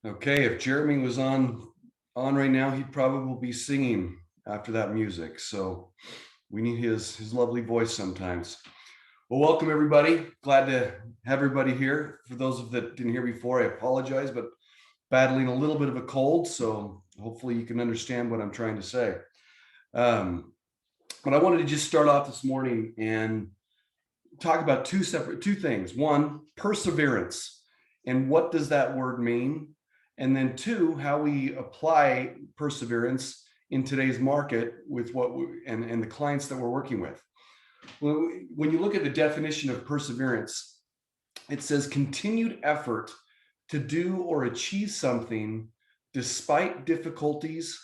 Okay, if Jeremy was on right now, he'd probably be singing after that music. So we need his lovely voice sometimes. Well, welcome everybody. Glad to have everybody here. For those that didn't hear before, I apologize, but battling a little bit of a cold, so hopefully you can understand what I'm trying to say. Um, but I wanted to just start off this morning and talk about two things. One, perseverance, and what does that word mean? And then two, how we apply perseverance in today's market with and the clients that we're working with. When you look at the definition of perseverance, it says continued effort to do or achieve something despite difficulties,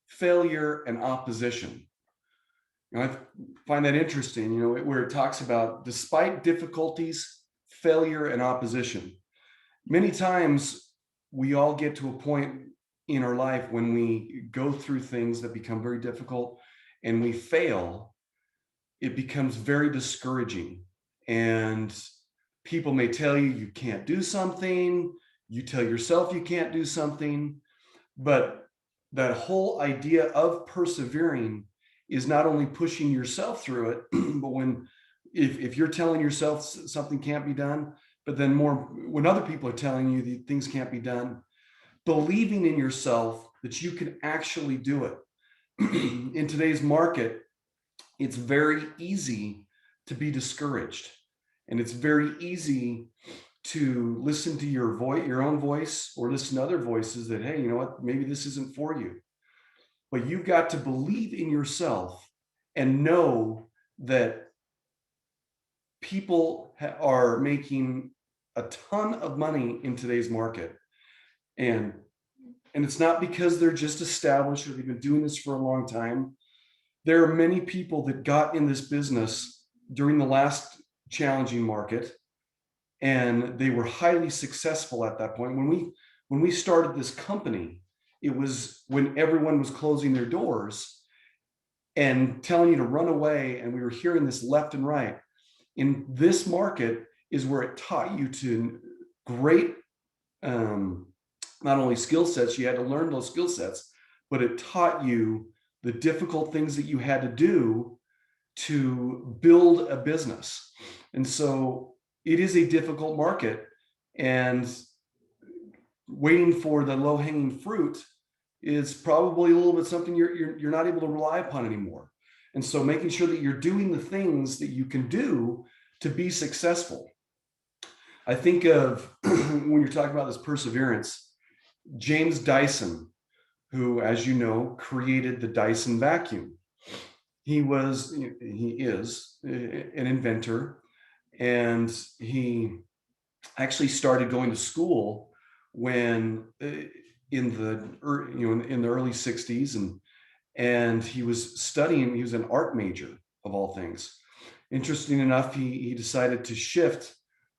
failure, and opposition. I find that interesting, where it talks about despite difficulties, failure, and opposition. Many times we all get to a point in our life when we go through things that become very difficult and we fail, it becomes very discouraging. And people may tell you you can't do something, you tell yourself you can't do something, but that whole idea of persevering is not only pushing yourself through it, but if you're telling yourself something can't be done, but then more when other people are telling you that things can't be done, believing in yourself that you can actually do it. In today's market, it's very easy to be discouraged, and it's very easy to listen to your own voice, or listen to other voices that, hey, you know what, maybe this isn't for you. But you've got to believe in yourself and know that people are making a ton of money in today's market. And it's not because they're just established or they've been doing this for a long time. There are many people that got in this business during the last challenging market, and they were highly successful at that point. When we started this company, it was when everyone was closing their doors and telling you to run away, and we were hearing this left and right. In this market is where it taught you to great, not only skill sets, you had to learn those skill sets, but it taught you the difficult things that you had to do to build a business. And so it is a difficult market, and waiting for the low-hanging fruit is probably a little bit something you're not able to rely upon anymore. And so making sure that you're doing the things that you can do to be successful. I think of when you're talking about this perseverance, James Dyson, who, as you know, created the Dyson vacuum. He is an inventor, and he actually started going to school when in the early 60s, and he was studying. He was an art major, of all things. Interesting enough, he decided to shift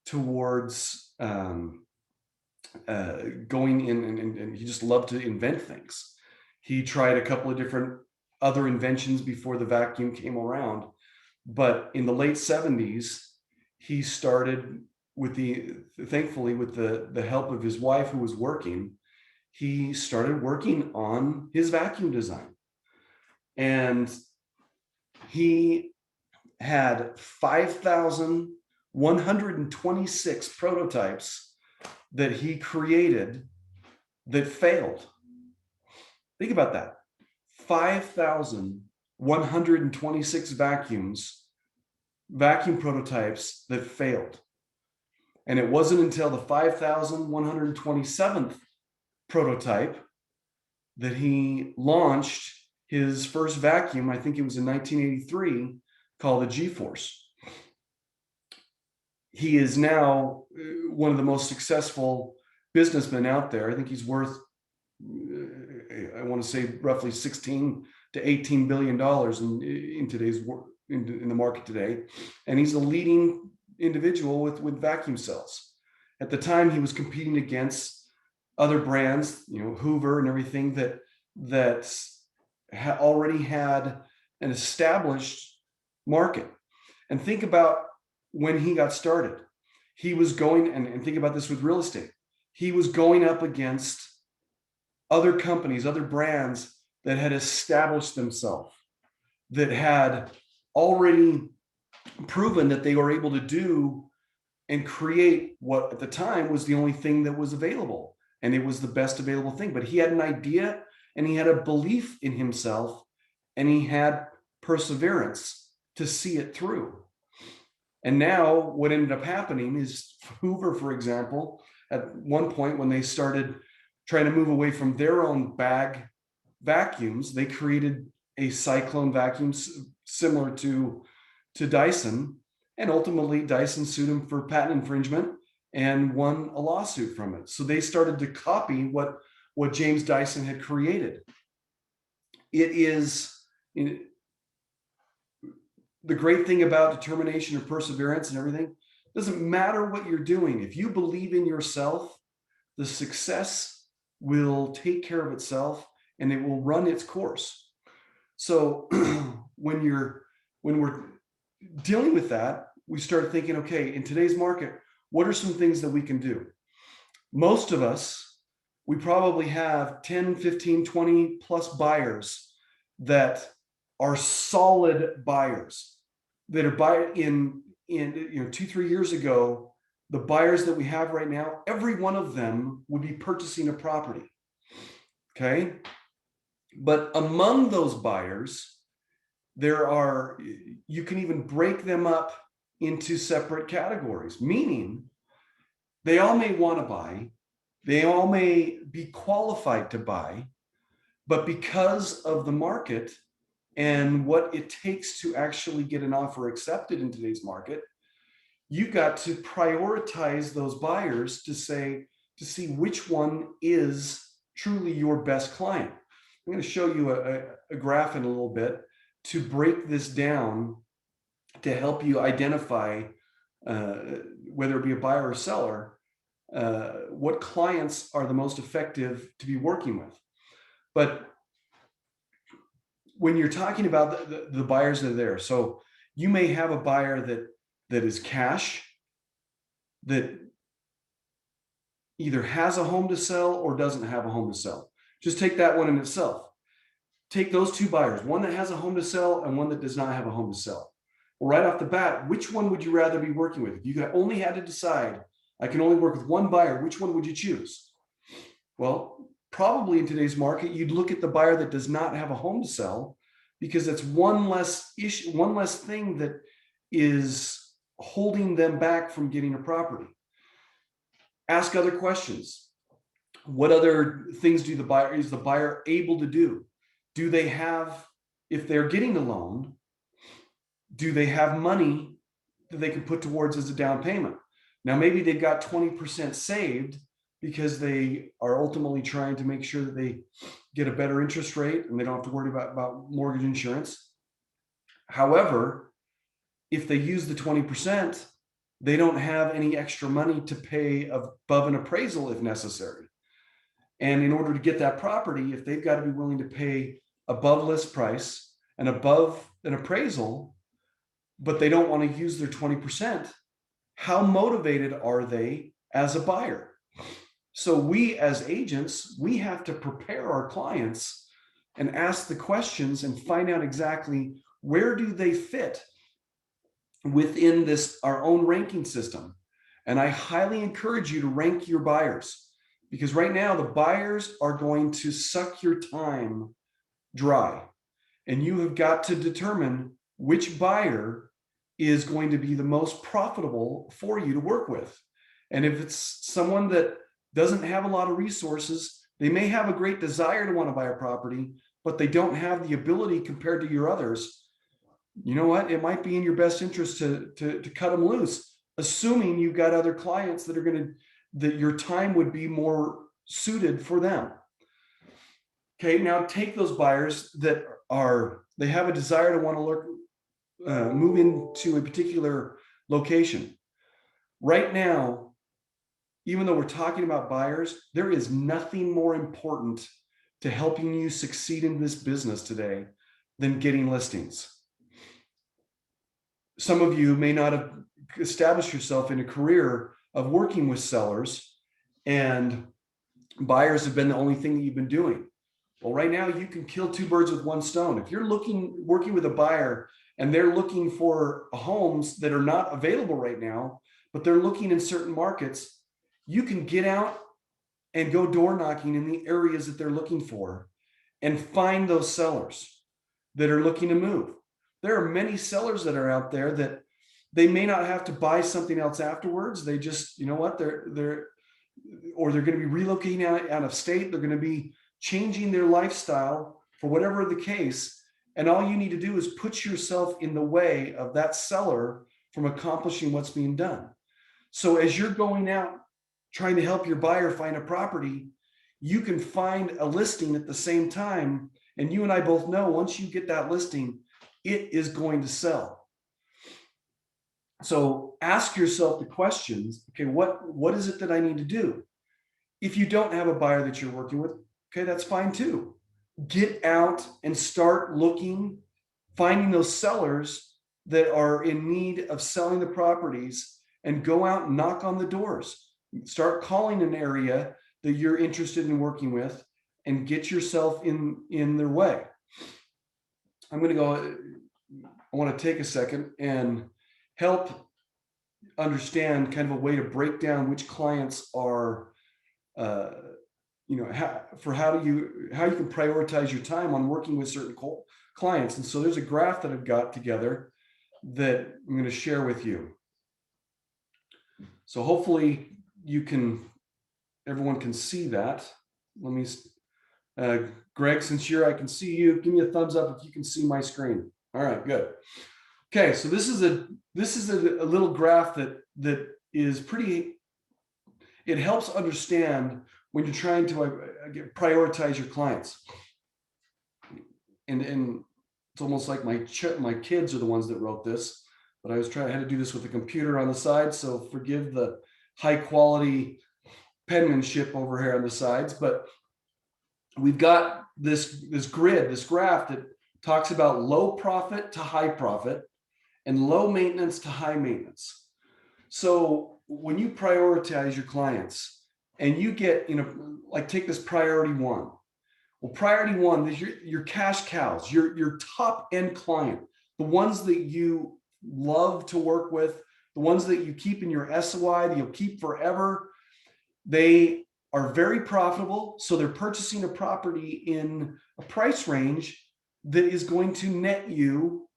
towards going in, and he just loved to invent things. He tried a couple of different other inventions before the vacuum came around, but in the late 70s, he started thankfully with the help of his wife, who was working, he started working on his vacuum design. And he had 5,126 prototypes that he created that failed. Think about that. 5,126 vacuum prototypes that failed. And it wasn't until the 5,127th prototype that he launched his first vacuum. I think it was in 1983, called the G-Force. He is now one of the most successful businessmen out there. I think he's worth, I want to say, roughly 16 to 18 billion dollars in today's in the market today. And he's a leading individual with vacuum cells. At the time, he was competing against other brands, Hoover and everything that already had an established market. And think about when he got started. He was going, and think about this with real estate. he was going up against other companies, other brands that had established themselves, that had already proven that they were able to do and create what at the time was the only thing that was available. And it was the best available thing. But he had an idea and he had a belief in himself and he had perseverance to see it through. And now what ended up happening is Hoover, for example, at one point when they started trying to move away from their own bag vacuums, they created a cyclone vacuum similar to Dyson. And ultimately Dyson sued him for patent infringement and won a lawsuit from it. So they started to copy what James Dyson had created. It is the great thing about determination and perseverance and everything. Doesn't matter what you're doing. If you believe in yourself, the success will take care of itself and it will run its course. So when we're dealing with that, we start thinking, okay, in today's market, what are some things that we can do? Most of us, we probably have 10, 15, 20 plus buyers that are solid buyers that are buying in 2-3 years ago. The buyers that we have right now, every one of them would be purchasing a property. Okay. But among those buyers, you can even break them up into separate categories, meaning they all may want to buy, they all may be qualified to buy, but because of the market and what it takes to actually get an offer accepted in today's market, you've got to prioritize those buyers to see which one is truly your best client. I'm going to show you a graph in a little bit to break this down to help you identify whether it be a buyer or seller, what clients are the most effective to be working with. But when you're talking about the buyers that are there, so you may have a buyer that is cash, that either has a home to sell or doesn't have a home to sell. Just take that one in itself. Take those two buyers, one that has a home to sell and one that does not have a home to sell. Well, right off the bat, which one would you rather be working with? If you only had to decide, I can only work with one buyer, which one would you choose? Well, probably in today's market, you'd look at the buyer that does not have a home to sell, because that's one less issue, one less thing that is holding them back from getting a property. Ask other questions. What other things is the buyer able to do? Do they have, if they're getting a loan, do they have money that they can put towards as a down payment? Now, maybe they've got 20% saved because they are ultimately trying to make sure that they get a better interest rate and they don't have to worry about mortgage insurance. However, if they use the 20%, they don't have any extra money to pay above an appraisal if necessary. And in order to get that property, if they've got to be willing to pay above list price and above an appraisal, but they don't want to use their 20%, how motivated are they as a buyer? So we as agents, we have to prepare our clients and ask the questions and find out exactly where do they fit within our own ranking system. And I highly encourage you to rank your buyers, because right now the buyers are going to suck your time dry. And you have got to determine which buyer is going to be the most profitable for you to work with. And if it's someone that doesn't have a lot of resources, they may have a great desire to want to buy a property, but they don't have the ability compared to your others. You know what? It might be in your best interest to cut them loose, assuming you've got other clients that your time would be more suited for them. Okay, now take those buyers that they have a desire to want to move into a particular location. Right now, even though we're talking about buyers, there is nothing more important to helping you succeed in this business today than getting listings. Some of you may not have established yourself in a career of working with sellers, and buyers have been the only thing that you've been doing. Well, right now you can kill two birds with one stone. If you're working with a buyer and they're looking for homes that are not available right now, but they're looking in certain markets, you can get out and go door knocking in the areas that they're looking for and find those sellers that are looking to move. There are many sellers that are out there that they may not have to buy something else afterwards. They just, you know what, they're or they're going to be relocating out of state. They're going to be changing their lifestyle for whatever the case. And all you need to do is put yourself in the way of that seller from accomplishing what's being done. So as you're going out trying to help your buyer find a property, you can find a listing at the same time. And you and I both know once you get that listing, it is going to sell. So ask yourself the questions, okay, what is it that I need to do? If you don't have a buyer that you're working with, okay, that's fine too. Get out and start looking, finding those sellers that are in need of selling the properties, and go out and knock on the doors. Start calling an area that you're interested in working with and get yourself in their way. I'm going to go, I want to take a second and help understand kind of a way to break down which clients are, how you can prioritize your time on working with certain clients. And so there's a graph that I've got together that I'm going to share with you. So hopefully everyone can see that. Let me, Greg, since I can see you, give me a thumbs up if you can see my screen. All right, good. Okay, so this is a little graph that is pretty, it helps understand when you're trying to prioritize your clients. And it's almost like my kids are the ones that wrote this, but I had to do this with a computer on the side, so forgive the high quality penmanship over here on the sides. But we've got this graph that talks about low profit to high profit and low maintenance to high maintenance. So when you prioritize your clients and you get, like take this priority one. Well, priority one is your cash cows, your top end client, the ones that you love to work with, the ones that you keep in your SOI that you'll keep forever. They are very profitable. So they're purchasing a property in a price range that is going to net you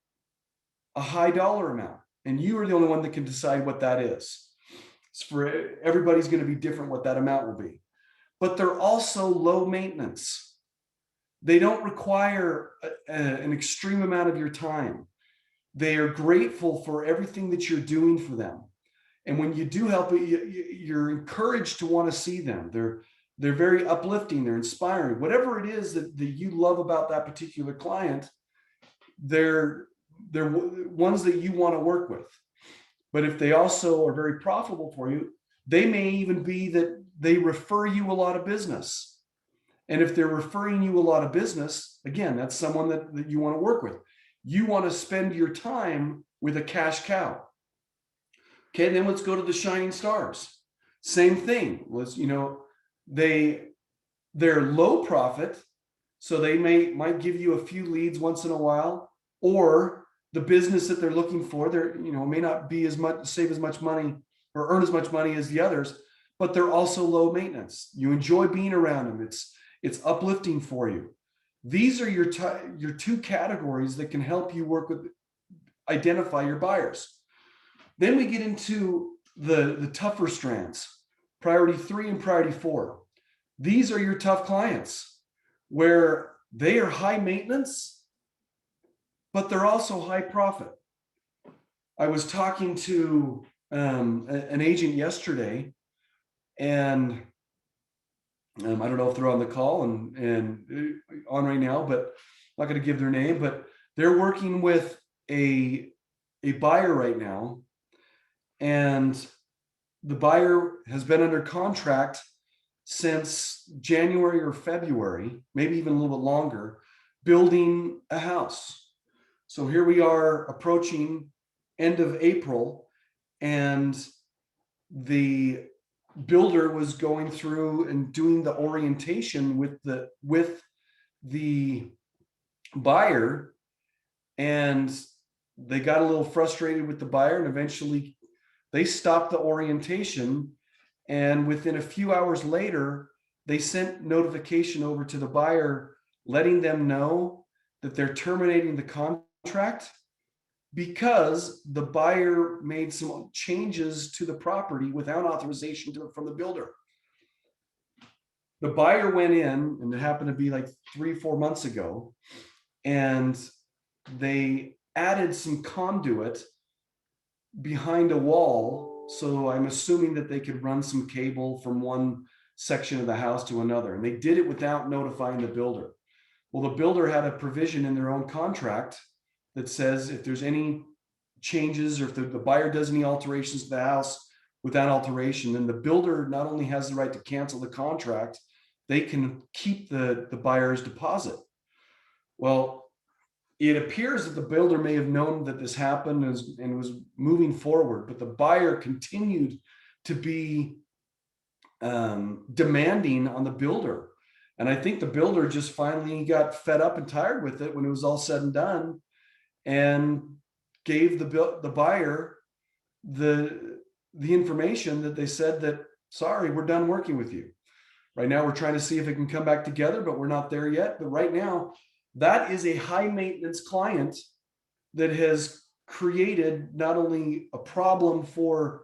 a high dollar amount. And you are the only one that can decide what that is. It's for everybody's going to be different what that amount will be. But they're also low maintenance. They don't require an extreme amount of your time. They are grateful for everything that you're doing for them. And when you do help, you're encouraged to want to see them. They're very uplifting. They're inspiring. Whatever it is that you love about that particular client, they're ones that you want to work with. But if they also are very profitable for you, they may even be that they refer you a lot of business. And if they're referring you a lot of business, again, that's someone that you want to work with. You want to spend your time with a cash cow. Okay, then let's go to the shining stars. Same thing. They're low profit, so they might give you a few leads once in a while, or the business that they're looking for, may not be save as much money or earn as much money as the others, but they're also low maintenance. You enjoy being around them. It's uplifting for you. These are your two categories that can help you identify your buyers. Then we get into the tougher strands, priority 3 and priority 4. These are your tough clients where they are high maintenance, but they're also high profit. I was talking to an agent yesterday, and I don't know if they're on the call and on right now, but I'm not going to give their name, but they're working with a buyer right now. And the buyer has been under contract since January or February, maybe even a little bit longer, building a house. So here we are approaching end of April, and the builder was going through and doing the orientation with the buyer, and they got a little frustrated with the buyer, and eventually they stopped the orientation. And within a few hours later, they sent notification over to the buyer letting them know that they're terminating the contract because the buyer made some changes to the property without authorization from the builder. The buyer went in, and it happened to be like 3-4 months ago, and they added some conduit behind a wall. So I'm assuming that they could run some cable from one section of the house to another. And they did it without notifying the builder. Well, the builder had a provision in their own contract that says if there's any changes, or if the buyer does any alterations to the house without alteration, then the builder not only has the right to cancel the contract, they can keep the buyer's deposit. Well, it appears that the builder may have known that this happened and was moving forward, but the buyer continued to be demanding on the builder. And I think the builder just finally got fed up and tired with it when it was all said and done, and gave the buyer the information that they said that, sorry, we're done working with you. Right now, we're trying to see if it can come back together, but we're not there yet. But right now, that is a high maintenance client that has created not only a problem for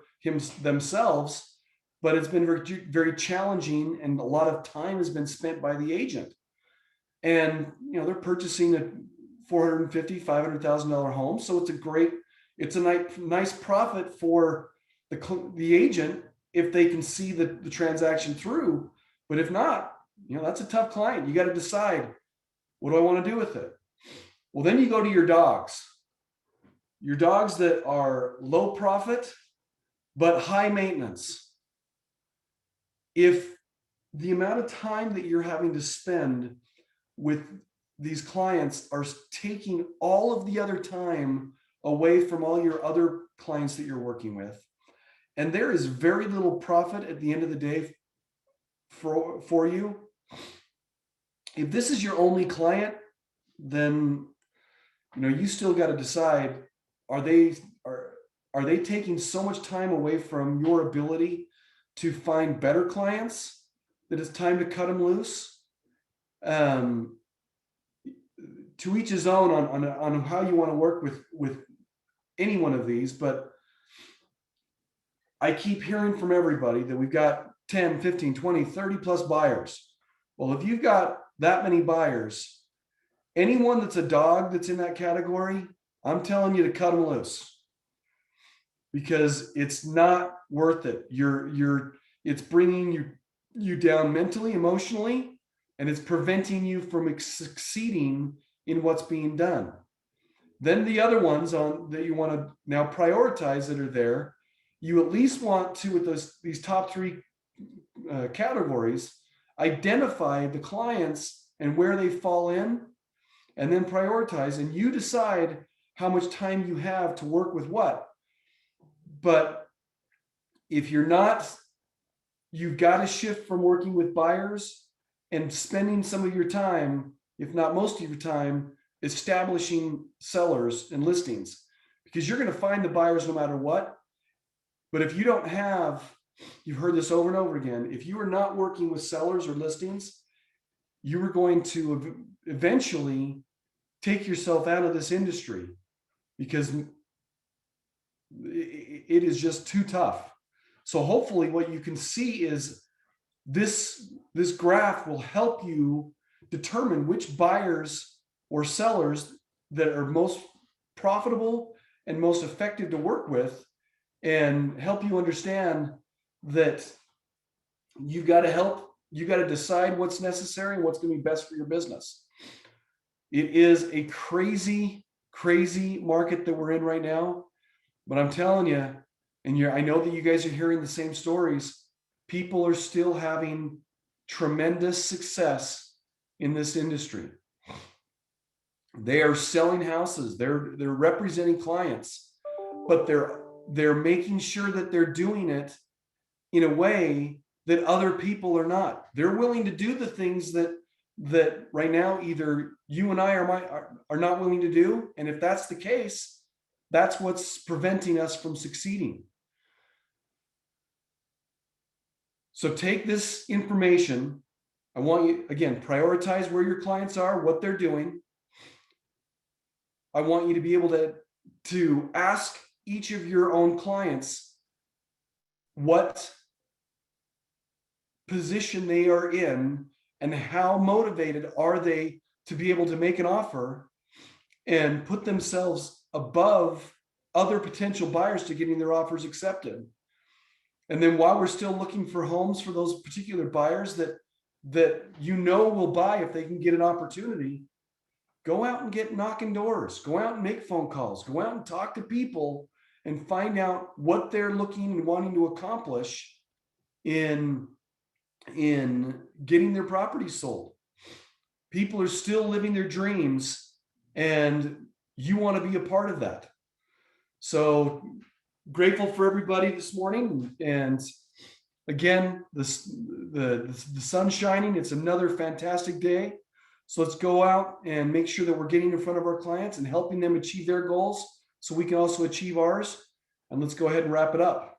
themselves, but it's been very, very challenging, and a lot of time has been spent by the agent. And they're purchasing a $450,000-$500,000 home, so it's a nice profit for the agent if they can see the transaction through. But if not, that's a tough client. You got to decide, what do I want to do with it? Well, then you go to your dogs that are low profit but high maintenance. If the amount of time that you're having to spend with these clients are taking all of the other time away from all your other clients that you're working with, and there is very little profit at the end of the day for you, if this is your only client, then you still got to decide, are they taking so much time away from your ability to find better clients that it's time to cut them loose? To each his own on how you want to work with any one of these, but I keep hearing from everybody that we've got 10, 15, 20, 30 plus buyers. Well, if you've got that many buyers, anyone that's a dog that's in that category, I'm telling you to cut them loose, because it's not worth it. It's bringing you down mentally, emotionally, and it's preventing you from succeeding in what's being done. Then the other ones that you want to now prioritize that are there, you at least want to, with these top three categories, identify the clients and where they fall in, and then prioritize, and you decide how much time you have to work with what. But if you're not, you've got to shift from working with buyers and spending some of your time, if not most of your time, establishing sellers and listings, because you're going to find the buyers no matter what. But if you don't have, you've heard this over and over again, if you are not working with sellers or listings, you are going to eventually take yourself out of this industry, because it is just too tough. So hopefully what you can see is this graph will help you determine which buyers or sellers that are most profitable and most effective to work with, and help you understand that you got to decide what's necessary and what's going to be best for your business. It is a crazy market that we're in right now, but I'm telling you, and I know that you guys are hearing the same stories, people are still having tremendous success in this industry. They are selling houses, they're representing clients, but they're making sure that they're doing it in a way that other people are not. They're willing to do the things that right now either you and I are not willing to do. And if that's the case, that's what's preventing us from succeeding. So take this information. I want you, again, prioritize where your clients are, what they're doing. I want you to be able to ask each of your own clients what position they are in and how motivated are they to be able to make an offer and put themselves above other potential buyers to getting their offers accepted. And then while we're still looking for homes for those particular buyers that you know will buy if they can get an opportunity, go out and get knocking doors, go out and make phone calls, go out and talk to people and find out what they're looking and wanting to accomplish in getting their property sold. People are still living their dreams and you want to be a part of that. So grateful for everybody this morning. And again, the sun's shining. It's another fantastic day. So let's go out and make sure that we're getting in front of our clients and helping them achieve their goals so we can also achieve ours. And let's go ahead and wrap it up.